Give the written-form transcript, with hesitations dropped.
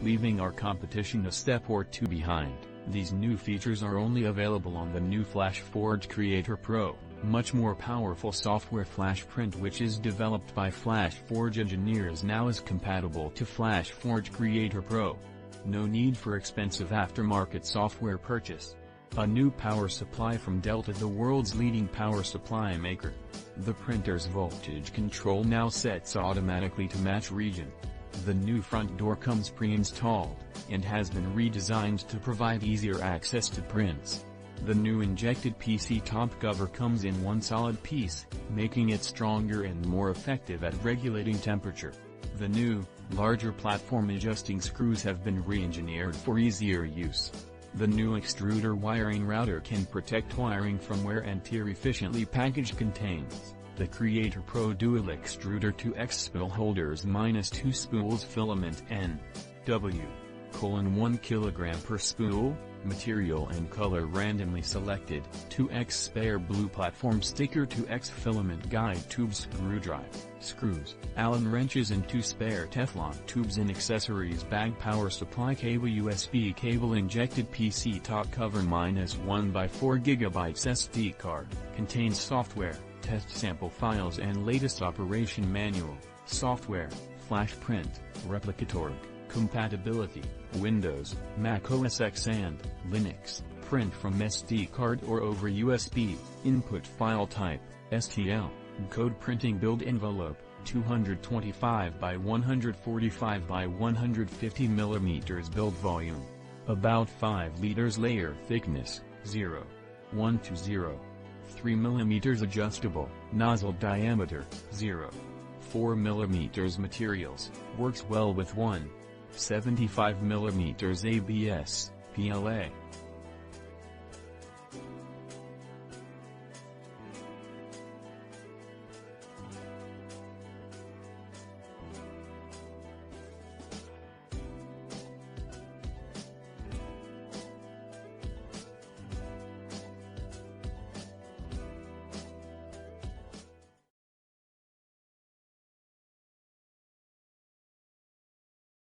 leaving our competition a step or two behind. These new features are only available on the new FlashForge Creator Pro, much more powerful software FlashPrint, which is developed by FlashForge engineers, now is compatible to FlashForge Creator Pro. No need for expensive aftermarket software purchase. A new power supply from Delta, the world's leading power supply maker. The printer's voltage control now sets automatically to match region. The new front door comes pre-installed, and has been redesigned to provide easier access to prints. The new injected PC top cover comes in one solid piece, making it stronger and more effective at regulating temperature. The new, larger platform adjusting screws have been re-engineered for easier use. The new extruder wiring router can protect wiring from wear and tear efficiently. Package contains the Creator Pro Dual Extruder 2X spool holders -2 spools, filament N, W, 1 kg per spool, material and color randomly selected, 2X spare blue platform sticker, 2X filament guide tubes, screwdriver, screws, Allen wrenches and 2 spare Teflon tubes and accessories bag, power supply cable, USB cable, injected PC top cover, -1 by 4 GB SD card, contains software, test sample files and latest operation manual, software, FlashPrint, Replicator, compatibility, Windows, Mac OS X and Linux, print from SD card or over USB, input file type, STL, code printing, build envelope, 225 by 145 by 150 mm build volume, about 5 liters, layer thickness, 0.1 to 0.3 mm, adjustable, nozzle diameter, 0.4 mm, materials, works well with 1.75 mm ABS, PLA,